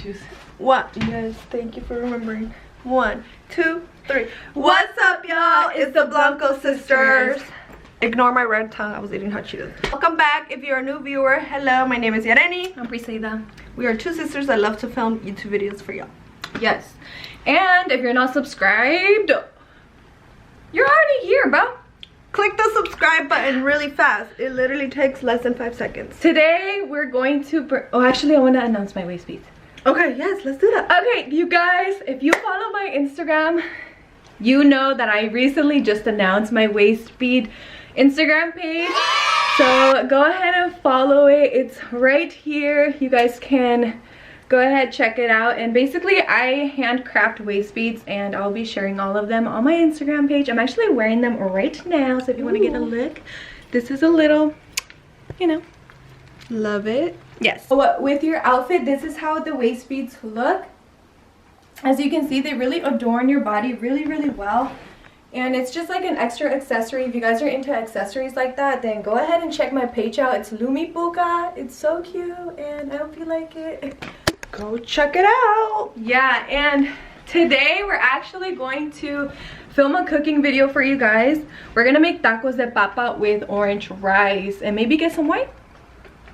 Choose. What? Yes, thank you for remembering. 1, 2, 3. What's up, y'all? It's the Blanco sisters. Ignore my red tongue. I was eating hot Cheetos. Welcome back. If you're a new viewer, hello. My name is Yareni. I'm Briseyda. We are two sisters that love to film YouTube videos for y'all. Yes. And if you're not subscribed, you're already here, bro. Click the subscribe button really fast. It literally takes less than 5 seconds. Today we're going to oh, actually I want to announce my waist beads. Okay, yes, let's do that. Okay, you guys, if you follow my Instagram, you know that I recently just announced my waist bead Instagram page. So go ahead and follow it. It's right here. You guys can go ahead, check it out. And basically I handcraft waist beads and I'll be sharing all of them on my Instagram page. I'm actually wearing them right now, so if you want to get a look, this is a little, you know, love it. Yes. So with your outfit, this is how the waist beads look. As you can see, they really adorn your body really well. And it's just like an extra accessory. If you guys are into accessories like that, then go ahead and check my page out. It's Lumi Buka. It's so cute and I hope you like it. Go check it out. Yeah, and today we're actually going to film a cooking video for you guys. We're gonna make tacos de papa with orange rice and maybe get some wine.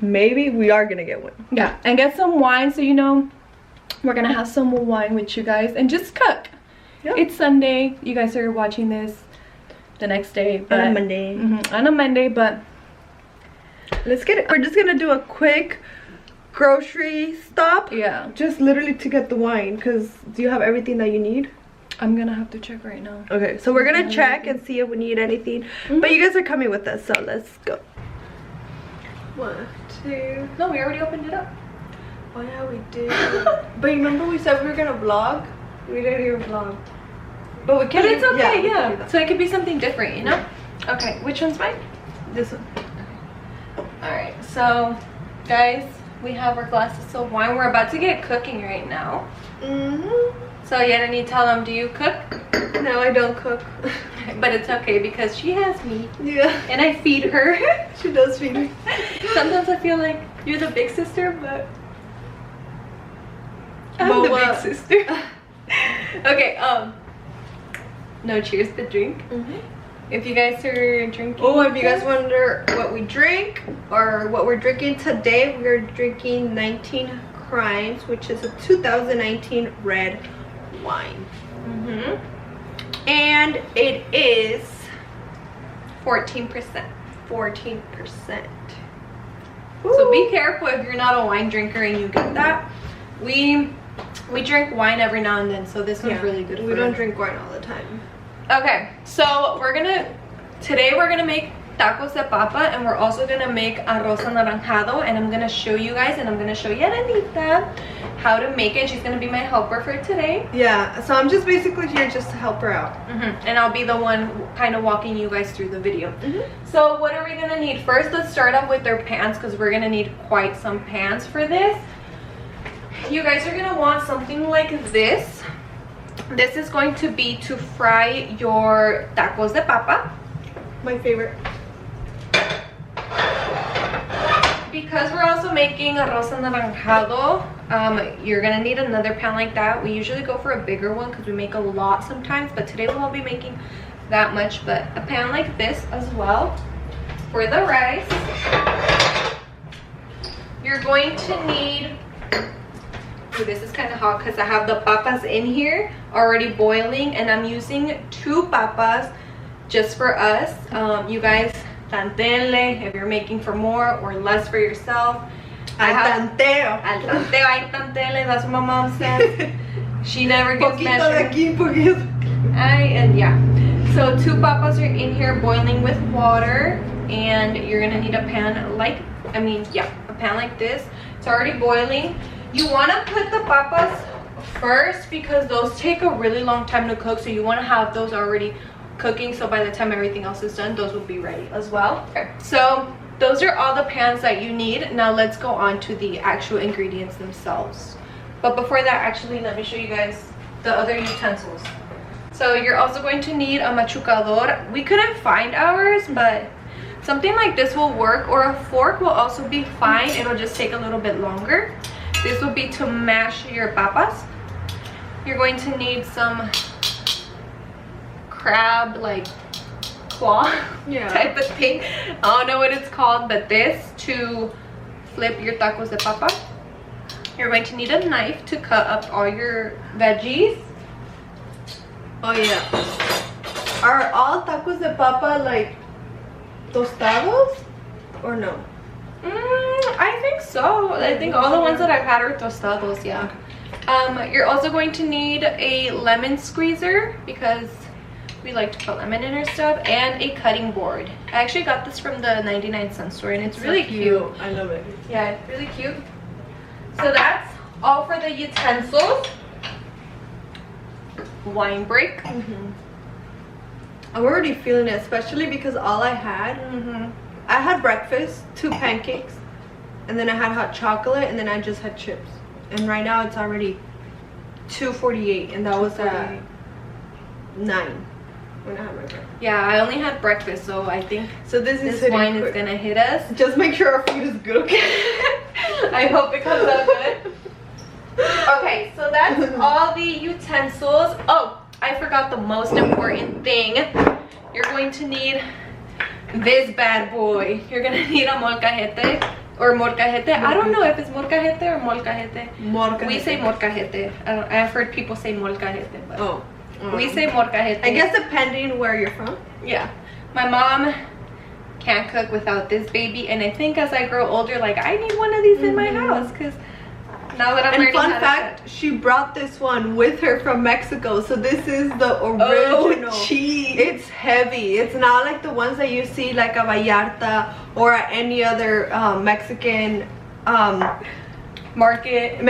Maybe we are gonna get one. Yeah, and get some wine, so you know we're gonna have some wine with you guys and just cook. Yep. It's Sunday. You guys are watching this the next day, but on a Monday. On a Monday, but let's get it. We're just gonna do a quick grocery stop. Yeah, just literally to get the wine, because do you have everything that you need? I'm gonna have to check right now. Okay, so we're gonna check and see if we need anything. But you guys are coming with us, so let's go. 1, 2. No, we already opened it up. Oh yeah, we did. But remember we said we were gonna vlog? We didn't even vlog. But we can. But it's okay, yeah. So So it could be something different, you know? Okay, which one's mine? this one. Alright, so guys, we have our glasses of wine. We're about to get cooking right now. So yeah, I need to tell them, do you cook? No, I don't cook. But it's okay because she has me. Yeah. And I feed her. She does feed me. Sometimes I feel like you're the big sister, but I'm the big sister. Okay, no cheers, but drink. If you guys are drinking. Oh, if you guys wonder what we drink or what we're drinking today, we're drinking 19 Crimes, which is a 2019 red wine. And it is 14%. 14%. So be careful if you're not a wine drinker and you get that. We drink wine every now and then, so this one's really good. We don't drink wine all the time. Okay, so today we're gonna make tacos de papa, and we're also gonna make arroz anaranjado, and I'm gonna show you guys, and I'm gonna show Yarenita how to make it. She's gonna be my helper for today. Yeah, so I'm just basically here just to help her out. And I'll be the one kind of walking you guys through the video. So what are we gonna need? First, let's start off with our pans, because we're gonna need quite some pans for this. You guys are gonna want something like this. This is going to be to fry your tacos de papa. My favorite. Because we're also making arroz anaranjado, you're gonna need another pan like that. We usually go for a bigger one because we make a lot sometimes, but today we won't be making that much, but a pan like this as well. For the rice, you're going to need, this is kind of hot because I have the papas in here already boiling, and I'm using 2 papas just for us. You guys, tantenle if you're making for more or less for yourself. Al tanteo. Al tanteo, ay tantenle, that's what my mom says. She never gets measured. And yeah, so 2 papas are in here boiling with water, and you're gonna need a pan like, a pan like this. It's already boiling. You want to put the papas first because those take a really long time to cook, so you want to have those already cooking, so by the time everything else is done, those will be ready as well. Okay, so those are all the pans that you need. Now let's go on to the actual ingredients themselves. But before that, actually, let me show you guys the other utensils. So you're also going to need a machucador. We couldn't find ours, but something like this will work, or a fork will also be fine. It'll just take a little bit longer. This will be to mash your papas. You're going to need some crab like claw type of thing. I don't know what it's called, but this to flip your tacos de papa. You're going to need a knife to cut up all your veggies. Oh yeah. Are all tacos de papa like tostados or no? I think so. I think all the ones that I've had are tostados, yeah. You're also going to need a lemon squeezer because we like to put lemon in our stuff, and a cutting board. I actually got this from the 99-cent store and it's really cute. I love it. Yeah, it's really cute. So that's all for the utensils. Wine break. I'm already feeling it, especially because all I had breakfast, 2 pancakes, and then I had hot chocolate, and then I just had chips. And right now it's already 2:48, and that was at 9 when I had my breakfast. Yeah, I only had breakfast, so I think this wine is gonna hit us. Just make sure our food is good, okay? I hope it comes out good. Okay, so that's all the utensils. Oh, I forgot the most important thing. You're going to need this bad boy. You're gonna need a molcajete or molcajete. I don't know if it's molcajete or molcajete. Molcajete. We say molcajete. I've heard people say molcajete, but we say molcajete. I guess depending where you're from. Yeah. My mom can't cook without this baby, and I think as I grow older, like, I need one of these in my house, because now that I'm learning how to fun fact, she brought this one with her from Mexico, so this is the original. Cheese. It's heavy. It's not like the ones that you see like a Vallarta or at any other Mexican market.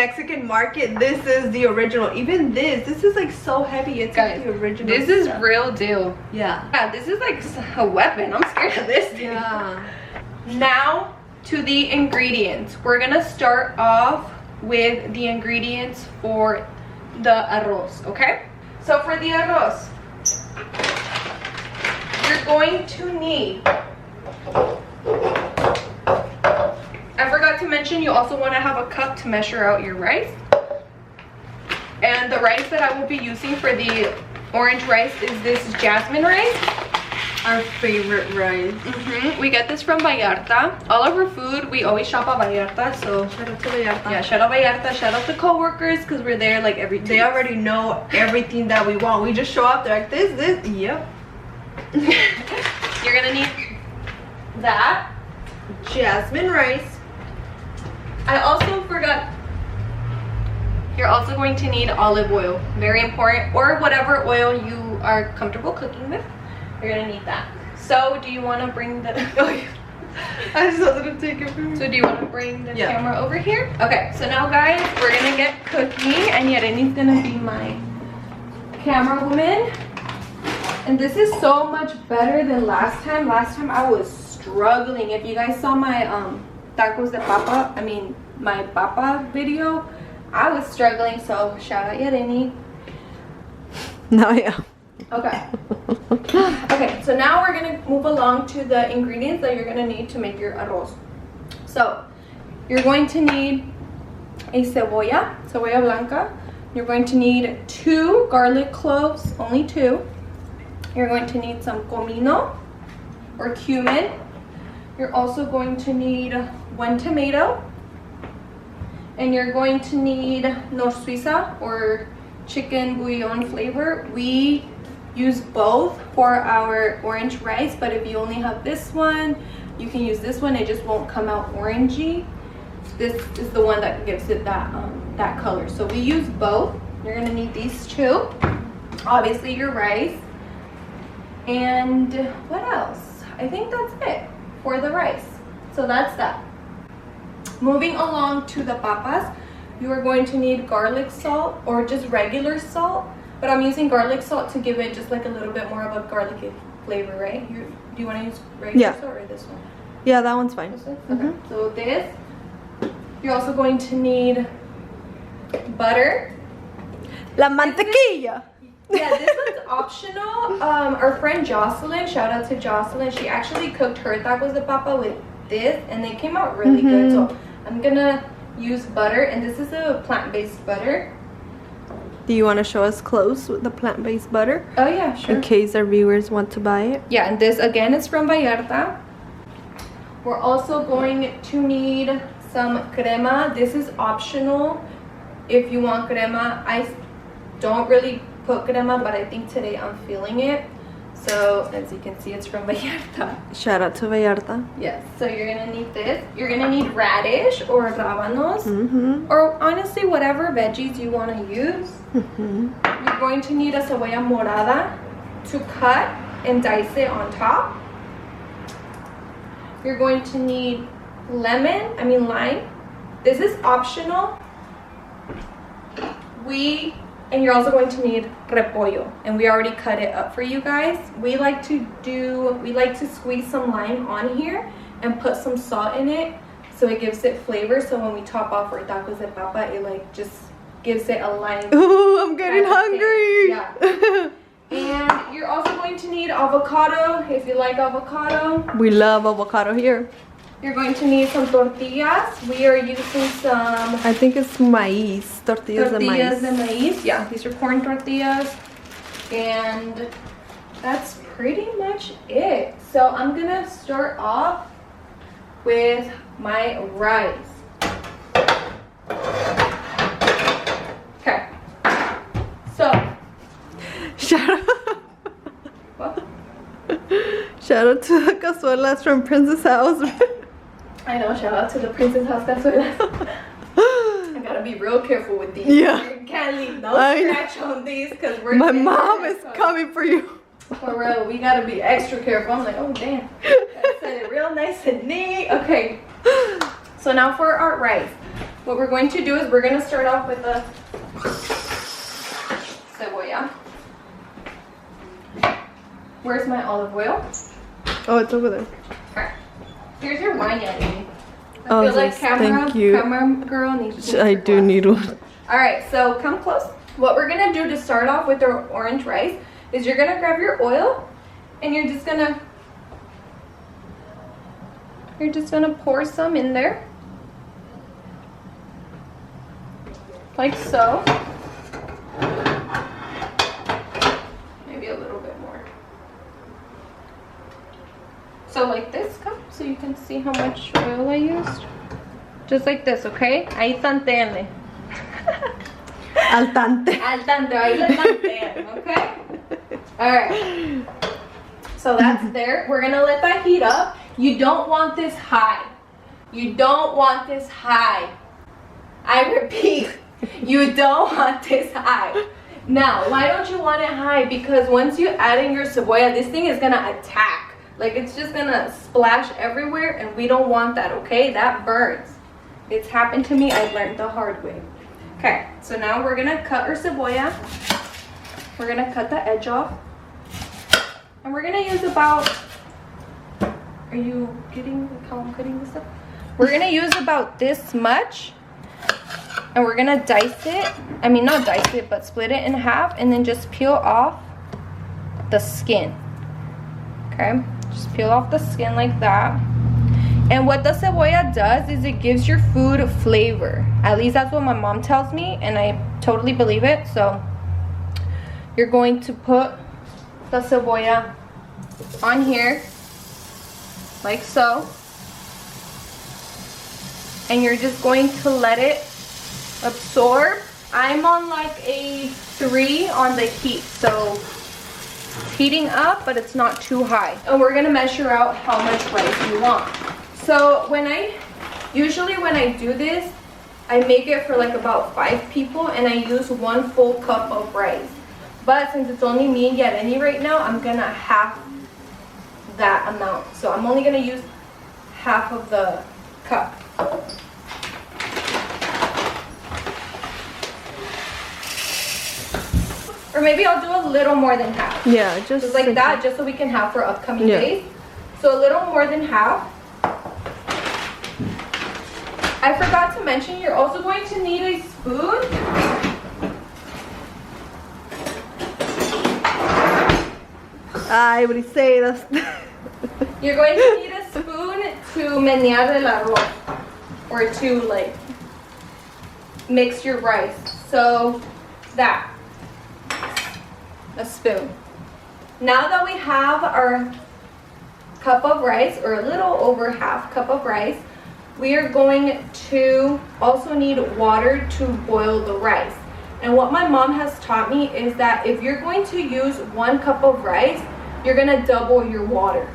This is the original. Even this is like so heavy. It's guys, like the original. This is real deal. Yeah, this is like a weapon. I'm scared of this thing. Yeah. Now to the ingredients. We're gonna start off with the ingredients for the arroz, okay? So for the arroz, you're going to need, I forgot to mention, you also want to have a cup to measure out your rice. And the rice that I will be using for the orange rice is this jasmine rice. Our favorite rice. We get this from Vallarta. All of our food, we always shop at Vallarta, so shout out to Vallarta. Yeah, shout out Vallarta, shout out to co-workers, because we're there like every 2 They already know everything that we want. We just show up, they're like, this, yep. You're gonna need that. Jasmine rice. I also forgot, you're also going to need olive oil. Very important, or whatever oil you are comfortable cooking with. You're gonna need that. So do you want to bring the I just wanted to take it from you. So do you want to bring the camera over here? Okay, so now guys, we're gonna get cooking, and Yareni's gonna be my camera woman. And this is so much better than last time. Last time I was struggling. If you guys saw my tacos de papa, my papa video, I was struggling, so shout out Yareni. No, yeah. Okay. Okay, so now we're gonna move along to the ingredients that you're gonna need to make your arroz. So you're going to need a cebolla blanca. You're going to need 2 garlic cloves, only 2. You're going to need some comino or cumin. You're also going to need 1 tomato, and you're going to need nor suiza or chicken bouillon flavor. We use both for our orange rice, but if you only have this one, you can use this one. It just won't come out orangey. This is the one that gives it that color. So we use both. You're gonna need these 2. Obviously your rice. And what else? I think that's it for the rice. So that's that. Moving along to the papas, you are going to need garlic salt or just regular salt. But I'm using garlic salt to give it just like a little bit more of a garlicky flavor, right? Do you want to use regular salt or this one? Yeah, that one's fine. This one? Okay. So this. You're also going to need butter. La mantequilla. Yeah, this one's optional. Our friend Jocelyn, shout out to Jocelyn, she actually cooked her tacos de papa with this, and they came out really good. So I'm gonna use butter, and this is a plant-based butter. Do you want to show us close with the plant-based butter? Oh yeah, sure. In case our viewers want to buy it. Yeah, and this again is from Vallarta. We're also going to need some crema. This is optional if you want crema. I don't really put crema, but I think today I'm feeling it. So as you can see, it's from Vallarta. Shout out to Vallarta. Yes, so you're gonna need this. You're gonna need radish or rábanos, or honestly whatever veggies you want to use. You're going to need a cebolla morada to cut and dice it on top. You're going to need lime. This is optional. And you're also going to need repollo, and we already cut it up for you guys. We like to squeeze some lime on here and put some salt in it so it gives it flavor. So when we top off our tacos de papa, it like just gives it a lime. Ooh, I'm getting hungry. Yeah. And you're also going to need avocado if you like avocado. We love avocado here. You're going to need some tortillas. We are using some... I think it's maiz. Tortillas de maiz. Yeah, these are corn tortillas. And that's pretty much it. So I'm going to start off with my rice. Okay. So. Shout out. What? Shout out to the cazuelas from Princess House. I know, shout out to the Princess House cazuelas. I gotta be real careful with these. Yeah. You can't leave no scratch on these because we're... My mom is coming for you. For real, we gotta be extra careful. I'm like, oh damn. I said it real nice and neat. Okay. So now for our rice. What we're going to do is we're gonna start off with the cebolla. Where's my olive oil? Oh, it's over there. Okay. Here's your wine, Yanni. I Oh, feel like yes, thank you. camera girl needs to. I do need one. Alright, so come close. What we're gonna do to start off with our orange rice is you're gonna grab your oil and you're just gonna pour some in there. Like so. Maybe a little bit more. So like this cup, so you can see how much oil I used. Just like this, okay? Ahí tantéenle. Al tante. Al tanto, ahí le tantean, okay? Alright. So that's there. We're gonna let that heat up. You don't want this high. You don't want this high. I repeat, you don't want this high. Now, why don't you want it high? Because once you add in your cebolla, this thing is gonna attack. Like, it's just gonna splash everywhere, and we don't want that, okay? That burns. It's happened to me. I learned the hard way. Okay, so now we're gonna cut our cebolla. We're gonna cut the edge off. And we're gonna use about... Are you getting how I'm cutting this up? We're gonna use about this much. And we're gonna dice it. I mean, not dice it, but split it in half. And then just peel off the skin. Okay? Just peel off the skin like that. And what the cebolla does is it gives your food flavor. At least that's what my mom tells me, and I totally believe it. So you're going to put the cebolla on here, like so. And you're just going to let it absorb. I'm on like a 3 on the heat, so it's heating up, but it's not too high. And we're gonna measure out how much rice you want. So usually when I do this, I make it for like about 5 people, and I use 1 full cup of rice. But since it's only me and Yareni right now, I'm gonna half that amount. So I'm only gonna use half of the cup. Or maybe I'll do a little more than half. Yeah, just like that, just so we can have for upcoming days. So a little more than half. I forgot to mention, you're also going to need a spoon. Ay, Briseyda. You're going to need a spoon to menear el arroz, or to like mix your rice. So that, a spoon. Now that we have our cup of rice, or a little over half cup of rice, we are going to also need water to boil the rice. And what my mom has taught me is that if you're going to use 1 cup of rice, you're gonna double your water.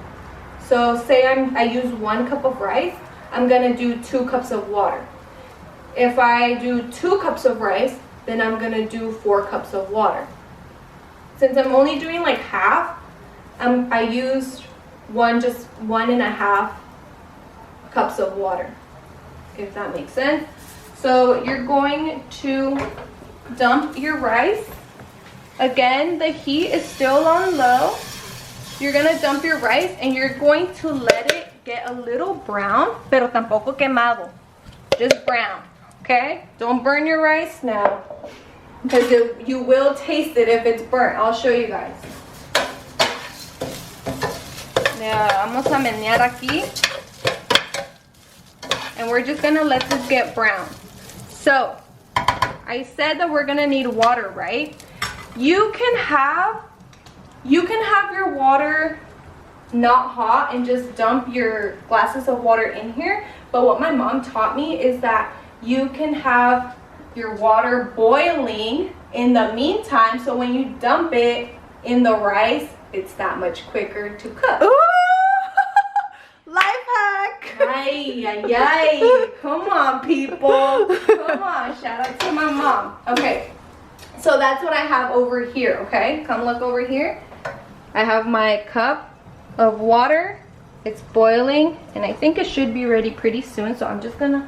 So say I use 1 cup of rice, I'm gonna do 2 cups of water. If I do 2 cups of rice, then I'm gonna do 4 cups of water. Since I'm only doing like half, I used just 1.5 cups of water, if that makes sense. So you're going to dump your rice. Again, the heat is still on low. You're gonna dump your rice and you're going to let it get a little brown, pero tampoco quemado, just brown, okay? Don't burn your rice now, because you will taste it if it's burnt. I'll show you guys. Yeah, vamos a menear aquí. And we're just gonna let this get brown. So, I said that we're gonna need water, right? You can have your water not hot and just dump your glasses of water in here. But what my mom taught me is that you can have your water boiling in the meantime, so when you dump it in the rice, it's that much quicker to cook. Ooh! Life hack! Ay, ay, ay. Come on, people. Come on. Shout out to my mom. Okay. So that's what I have over here, okay? Come look over here. I have my cup of water. It's boiling, and I think it should be ready pretty soon, so I'm just gonna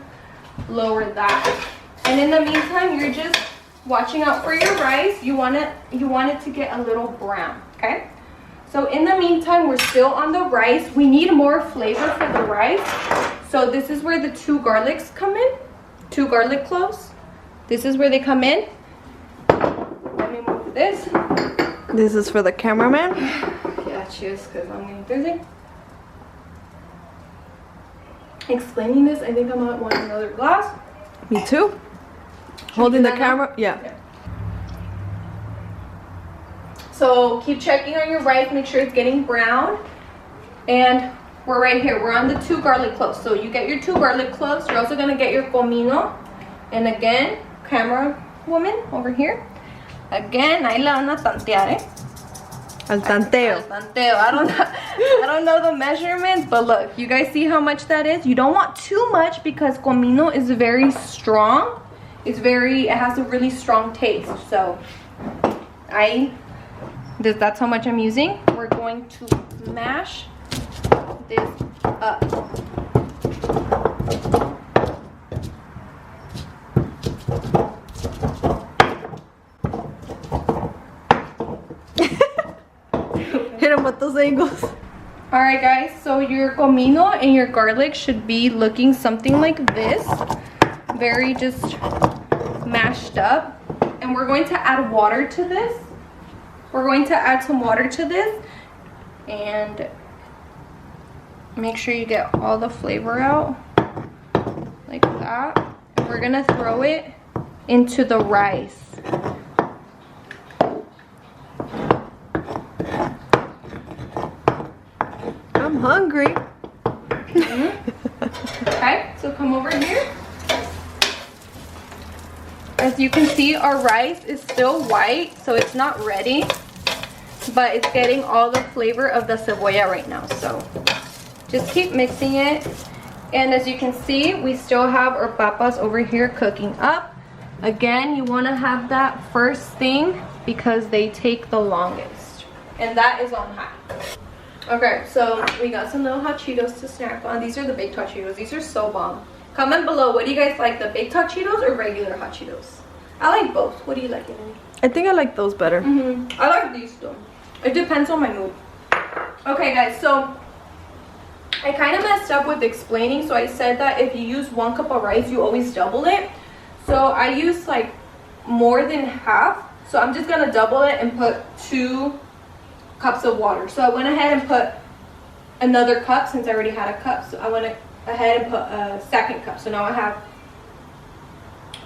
lower that. And in the meantime, you're just watching out for your rice. You want it to get a little brown, okay? So in the meantime, we're still on the rice. We need more flavor for the rice. So this is where the 2 garlics come in. 2 garlic cloves. This is where they come in. Let me move this. This is for the cameraman. Yeah, cheers, because I'm getting thirsty. Explaining this, I think I might want another glass. Me too. Holding the camera. Yeah. So keep checking on your rice, make sure it's getting brown. And we're right here, we're on the 2 garlic cloves. So you get your 2 garlic cloves, you're also gonna get your comino. And again, camera woman over here. Again, ahí la van a tantear, eh? Al tanteo. Al tanteo. I don't know the measurements, but look, you guys see how much that is? You don't want too much because comino is very strong. It has a really strong taste. So that's how much I'm using. We're going to mash this up. Hit him with those angles. Alright guys, so your comino and your garlic should be looking something like this. Very just mashed up. And we're going to add water to this. We're going to add some water to this. And make sure you get all the flavor out. Like that. And we're going to throw it into the rice. I'm hungry. Okay, so come over here. As you can see, our rice is still white, so it's not ready, but it's getting all the flavor of the cebolla right now. So just keep mixing it. And as you can see, we still have our papas over here cooking up. Again, you want to have that first thing because they take the longest, and that is on high. Okay, so we got some little hot Cheetos to snack on. These are the baked hot Cheetos. These are so bomb. Comment below, what do you guys like, the baked hot Cheetos or regular hot Cheetos? I like both. What do you like, Emily? I think I like those better. I like these though. It depends on my mood. Okay guys, so I kind of messed up with explaining. So I said that if you use 1 cup of rice, you always double it. So I used like more than half. So I'm just gonna double it and put 2 cups of water. So I went ahead and put another cup since I already had a cup. So I went ahead and put a second cup. So now I have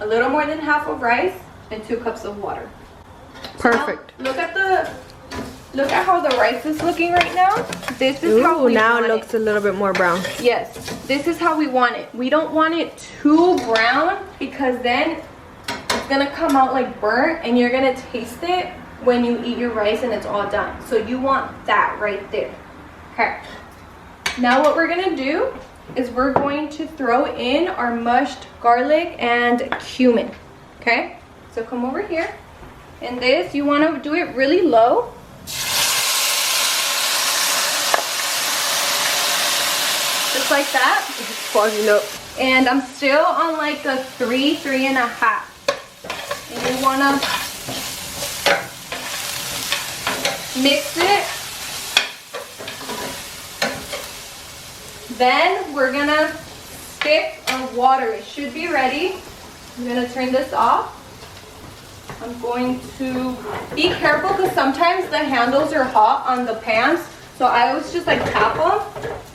a little more than half of rice, and 2 cups of water. Perfect. So look at how the rice is looking right now. This is how we now want it looks a little bit more brown. Yes, this is how we want it. We don't want it too brown because then it's gonna come out like burnt and you're gonna taste it when you eat your rice and it's all done. So you want that right there. Okay. Now what we're gonna do is we're going to throw in our mushed garlic and cumin. Okay? So come over here. And this, you want to do it really low. Just like that. It's fogging up. And I'm still on like a 3.5. And you want to mix it. Then we're going to stick our water. It should be ready. I'm going to turn this off. I'm going to be careful because sometimes the handles are hot on the pans. So I always just like tap them.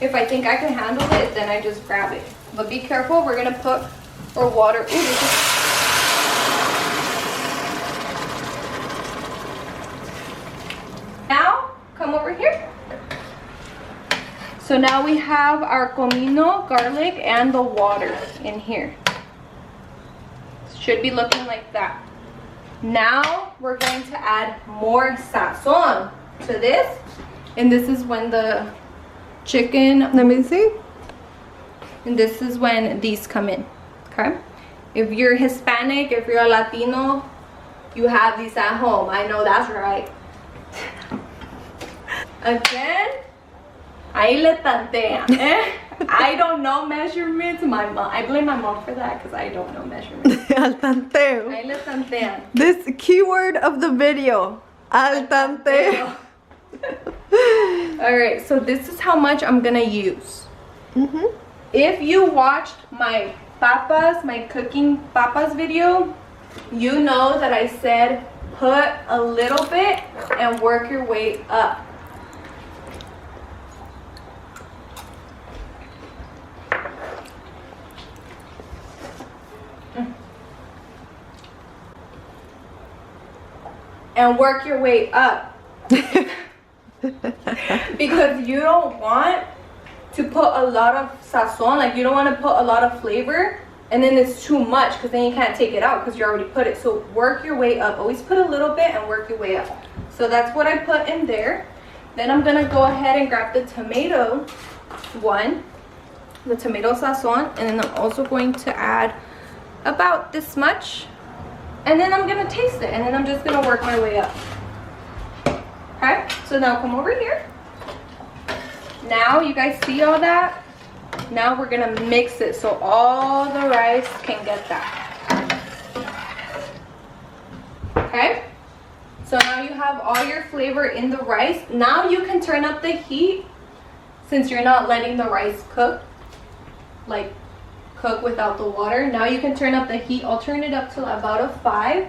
If I think I can handle it, then I just grab it. But be careful, we're gonna put our water. Ooh, now, come over here. So now we have our comino, garlic, and the water in here. Should be looking like that. Now we're going to add more sazon to this. And this is when the chicken, let me see. And this is when these come in, okay? If you're Hispanic, if you're a Latino, you have these at home. I know that's right. Again, ahí le tantean, eh? I don't know measurements. My mom, I blame my mom for that because I don't know measurements. Al tanteo. Ahí le tantean. This keyword of the video. Al tanteo. Alright, so this is how much I'm gonna use. If you watched my cooking papas video, you know that I said put a little bit and work your way up. And work your way up. Because you don't want to put a lot of sazon, like you don't want to put a lot of flavor and then it's too much because then you can't take it out because you already put it. So work your way up. Always put a little bit and work your way up. So that's what I put in there. Then I'm gonna go ahead and grab the tomato one, the tomato sazon, and then I'm also going to add about this much, and then I'm gonna taste it, and then I'm just gonna work my way up. Okay, so now come over here. Now you guys see all that? Now we're gonna mix it so all the rice can get that. Okay, so now you have all your flavor in the rice. Now you can turn up the heat since you're not letting the rice cook, like cook without the water. Now you can turn up the heat. I'll turn it up to about a 5.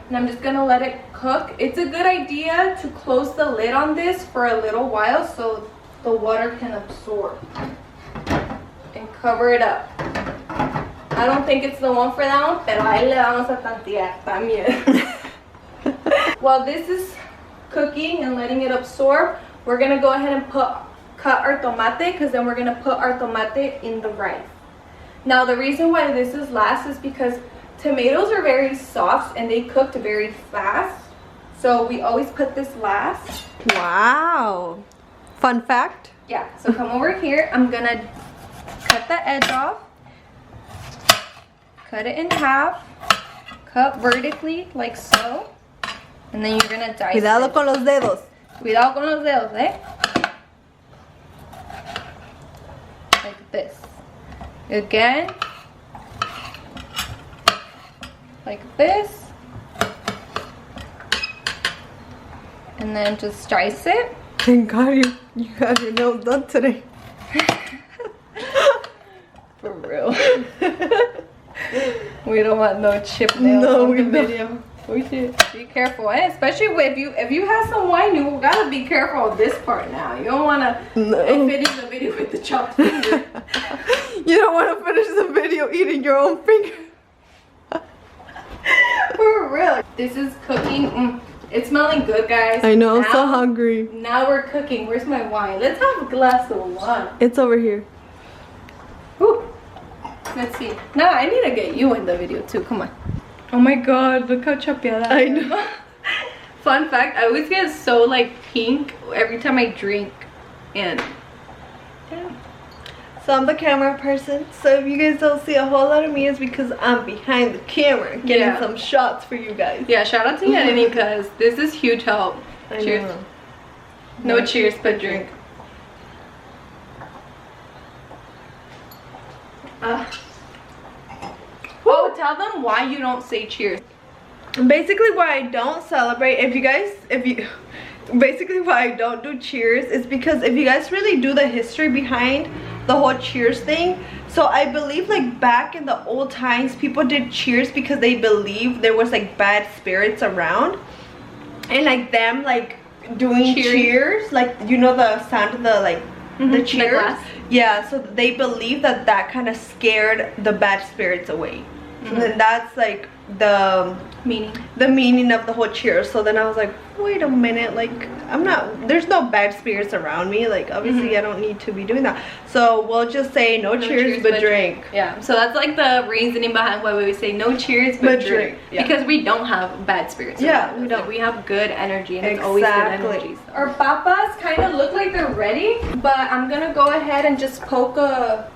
And I'm just gonna let it cook. It's a good idea to close the lid on this for a little while so the water can absorb. And cover it up. I don't think it's the one for that one, pero ahí le vamos a tantear también. While this is cooking and letting it absorb, we're gonna go ahead and cut our tomate, because then we're gonna put our tomate in the rice. Now the reason why this is last is because tomatoes are very soft and they cooked very fast. So we always put this last. Wow. Fun fact. Yeah, so come over here. I'm gonna cut the edge off. Cut it in half. Cut vertically like so. And then you're gonna dice Cuidado it. con los dedos. Cuidado con los dedos, eh? Like this. Again. Like this. And then just dice it. Thank God you got your nails done today. For real. We don't want no chip nails on the video. We should be careful, eh? Especially if you have some wine, you gotta be careful of this part now. You don't wanna finish the video with the chopped finger. You don't want to finish the video eating your own finger. For real. This is cooking. It's smelling good, guys. I know, I'm so hungry. Now we're cooking. Where's my wine? Let's have a glass of wine. It's over here. Whew. Let's see. No, I need to get you in the video too. Come on. Oh my god, look how chapeada I know. Fun fact, I always get so like pink every time I drink. And yeah. So I'm the camera person, so if you guys don't see a whole lot of me, it's because I'm behind the camera getting some shots for you guys. Yeah, shout out to Yanni because this is huge help. Cheers. No cheers, but drink. Oh, tell them why you don't say cheers. Basically why I don't celebrate, basically why I don't do cheers is because if you guys really do the history behind the whole cheers thing, so I believe like back in the old times people did cheers because they believed there was like bad spirits around, and like them like doing cheers, like you know the sound of the like the cheers, yeah, so they believe that that kind of scared the bad spirits away. And then that's like the meaning of the whole cheers. So then I was like, wait a minute, like there's no bad spirits around me, like obviously I don't need to be doing that, so we'll just say no cheers but drink. Yeah, so that's like the reasoning behind why we say no cheers but drink. Yeah. Because we don't have bad spirits. Yeah, we don't. Like, we have good energy, and it's always good energy. Our papas kind of look like they're ready, but I'm gonna go ahead and just poke a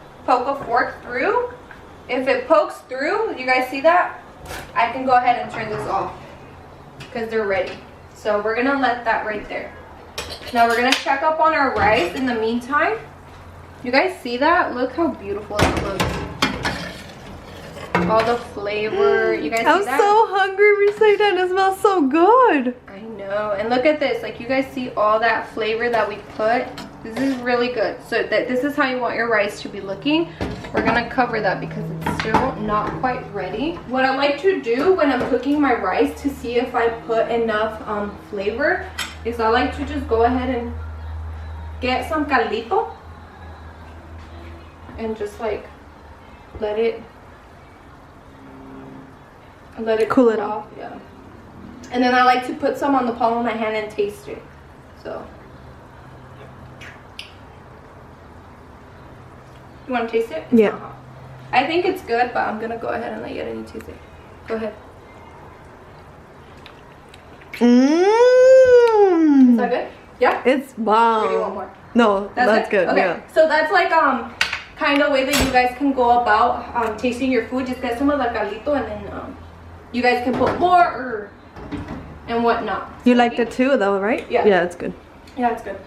fork through. If it pokes through, you guys see that? I can go ahead and turn this off because they're ready. So we're gonna let that right there. Now we're gonna check up on our rice in the meantime. You guys see that? Look how beautiful it looks. All the flavor. You guys see that? I'm so hungry, Briseyda, and it smells so good. I know. And look at this. Like, you guys see all that flavor that we put? This is really good. So this is how you want your rice to be looking. We're gonna cover that because it's still not quite ready. What I like to do when I'm cooking my rice to see if I put enough flavor is I like to just go ahead and get some caldito and just like let it cool it off. Yeah. And then I like to put some on the palm of my hand and taste it. So you want to taste it? Yeah. I think it's good, but I'm gonna go ahead and let Yanni taste it. Go ahead. Is that good? Yeah? It's bomb. Or do you want more? No, that's good. Okay. Yeah. So that's like kind of way that you guys can go about tasting your food. Just get some of the caldito, and then you guys can put more and whatnot. You liked it too though, right? Yeah. Yeah, it's good. Yeah, it's good.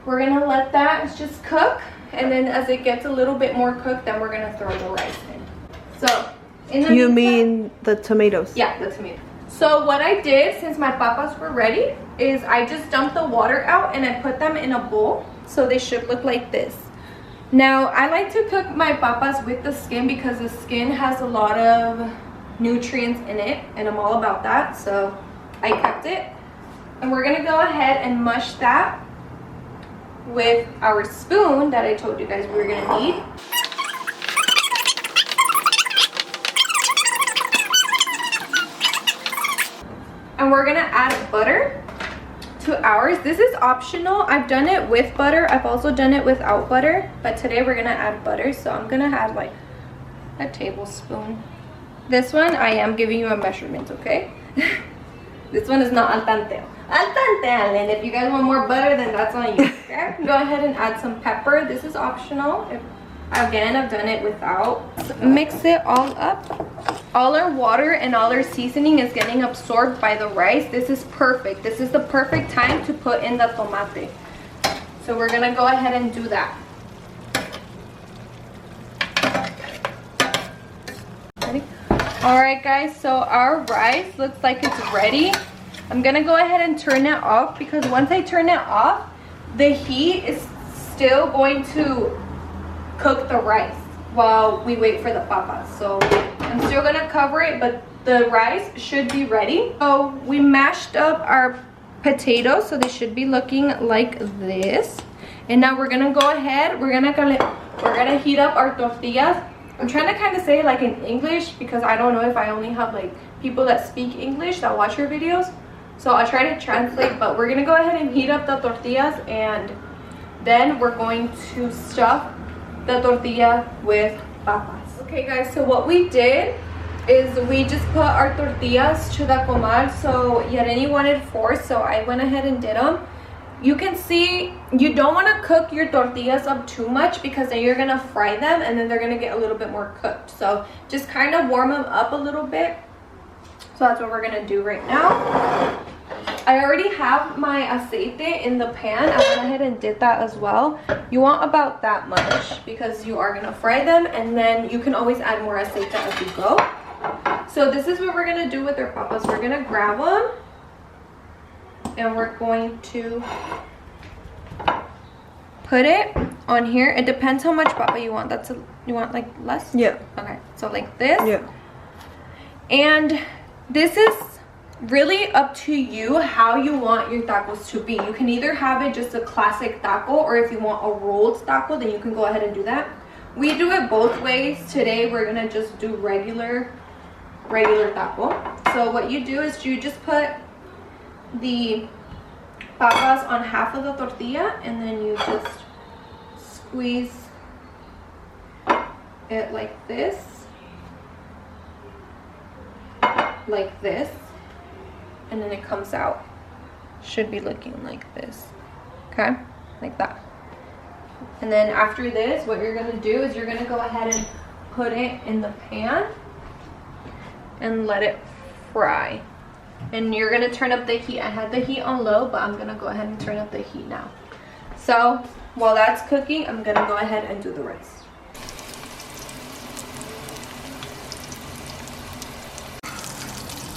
We're gonna let that just cook. And then as it gets a little bit more cooked, then we're gonna throw the rice in. So, you mean the tomatoes? Yeah, the tomatoes. So what I did, since my papas were ready, is I just dumped the water out and I put them in a bowl. So they should look like this. Now, I like to cook my papas with the skin because the skin has a lot of nutrients in it, and I'm all about that. So I kept it. And we're gonna go ahead and mush that with our spoon that I told you guys we were gonna need. And we're gonna add butter to ours. This is optional. I've done it with butter. I've also done it without butter, but today we're gonna add butter. So I'm gonna add like a tablespoon. This one, I am giving you a measurement, okay? This one is not al tanteo. Al tanteo, and if you guys want more butter, then that's on you, okay? Go ahead and add some pepper. This is optional. Again, I've done it without. Mix it all up. All our water and all our seasoning is getting absorbed by the rice. This is perfect. This is the perfect time to put in the tomate. So we're gonna go ahead and do that. Ready? All right, guys, so our rice looks like it's ready. I'm gonna go ahead and turn it off because once I turn it off, the heat is still going to cook the rice while we wait for the papas. So I'm still gonna cover it, but the rice should be ready. So we mashed up our potatoes, so they should be looking like this. And now we're gonna go ahead, we're gonna heat up our tortillas. I'm trying to kind of say it like in English because I don't know if I only have like people that speak English that watch her videos. So I'll try to translate, but we're gonna go ahead and heat up the tortillas, and then we're going to stuff the tortilla with papas. Okay guys, so what we did is we just put our tortillas to the comal. So Yareni wanted 4, so I went ahead and did them. You can see you don't want to cook your tortillas up too much, because then you're gonna fry them and then they're gonna get a little bit more cooked. So just kind of warm them up a little bit. So that's what we're gonna do right now. I already have my aceite in the pan. I went ahead and did that as well. You want about that much, because you are gonna fry them, and then you can always add more aceite as you go. So this is what we're gonna do with our papas. We're gonna grab them, and we're going to put it on here. It depends how much papa you want. You want like less? Yeah. Okay, so like this. Yeah. And this is really up to you how you want your tacos to be. You can either have it just a classic taco, or if you want a rolled taco, then you can go ahead and do that. We do it both ways. Today we're gonna just do regular taco. So what you do is you just put the papas on half of the tortilla, and then you just squeeze it like this, and then it comes out. Should be looking like this. Okay, like that. And then after this, what you're gonna do is you're gonna go ahead and put it in the pan and let it fry. And you're gonna turn up the heat. I had the heat on low, but I'm gonna go ahead and turn up the heat now. So while that's cooking, I'm gonna go ahead and do the rest.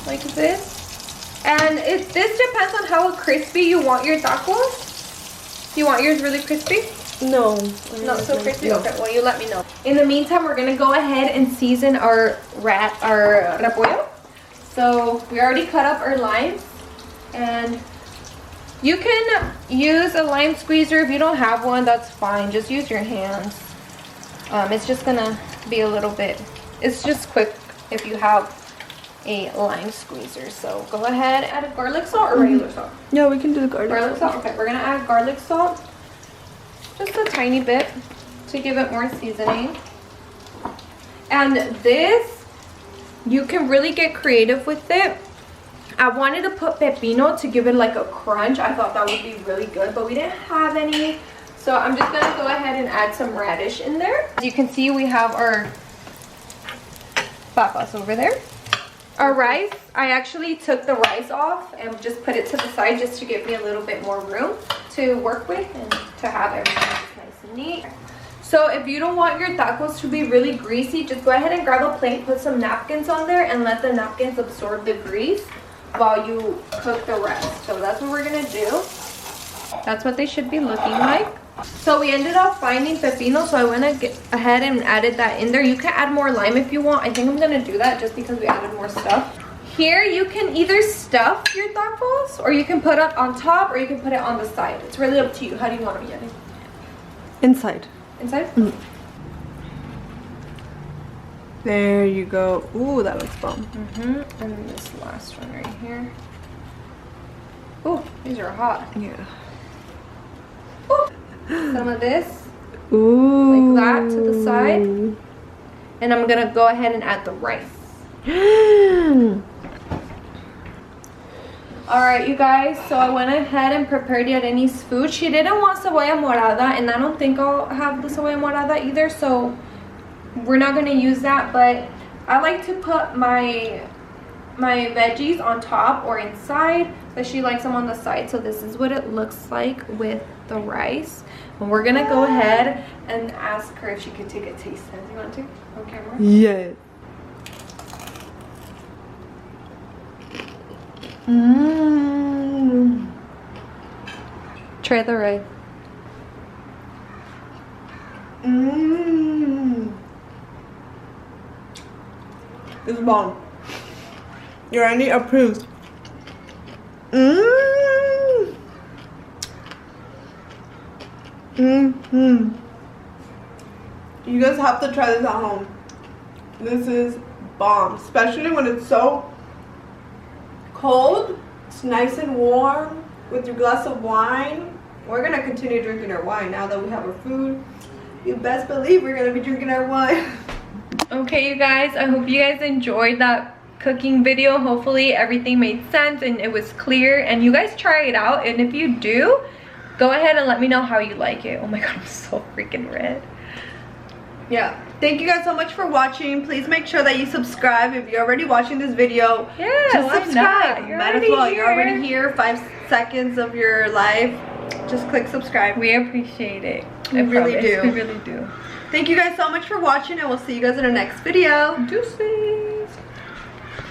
Like this. And this depends on how crispy you want your tacos. You want yours really crispy? No. Not so crispy? Okay, well, you let me know. In the meantime, we're gonna go ahead and season our repollo. So we already cut up our limes, and you can use a lime squeezer. If you don't have one, that's fine. Just use your hands. It's just gonna be a little bit, it's just quick if you have a lime squeezer. So go ahead, add a garlic salt or regular salt? Yeah, we can do the garlic salt. Okay, we're gonna add garlic salt, just a tiny bit to give it more seasoning. And this, you can really get creative with it. I wanted to put pepino to give it like a crunch. I thought that would be really good, but we didn't have any. So I'm just gonna go ahead and add some radish in there. As you can see, we have our papas over there. Our rice, I actually took the rice off and just put it to the side just to give me a little bit more room to work with and to have everything nice and neat. So if you don't want your tacos to be really greasy, just go ahead and grab a plate, put some napkins on there, and let the napkins absorb the grease while you cook the rest. So that's what we're gonna do. That's what they should be looking like. So we ended up finding pepino, so I went ahead and added that in there. You can add more lime if you want. I think I'm gonna do that just because we added more stuff. Here you can either stuff your tacos, or you can put it on top, or you can put it on the side. It's really up to you. How do you want to be it? Inside. Inside? Mm. There you go. Ooh, that looks bomb. And then this last one right here. Ooh, these are hot. Yeah. Ooh. Some of this. Ooh. Like that to the side. And I'm gonna go ahead and add the rice. Alright, you guys, so I went ahead and prepared Yareni's food. She didn't want cebolla morada, and I don't think I'll have the cebolla morada either, so we're not going to use that. But I like to put my veggies on top or inside, but she likes them on the side. So this is what it looks like with the rice. And we're going to go ahead and ask her if she could take a taste test. You want to? On camera? Yes. Try the rice. It's bomb. Yareni approves. You guys have to try this at home. This is bomb, especially when it's so cold. It's nice and warm with your glass of wine. We're gonna continue drinking our wine now that we have our food. You best believe we're gonna be drinking our wine. Okay, you guys, I hope you guys enjoyed that cooking video. Hopefully everything made sense and it was clear, and you guys try it out, and if you do, go ahead and let me know how you like it. Oh my god, I'm so freaking red. Yeah, thank you guys so much for watching. Please make sure that you subscribe if you're already watching this video. Yeah, just why subscribe. not? You're Might as already well. here. You're already here. 5 seconds of your life. Just click subscribe. We appreciate it. We really do. We really do. Thank you guys so much for watching, and we'll see you guys in our next video. Deuucessss.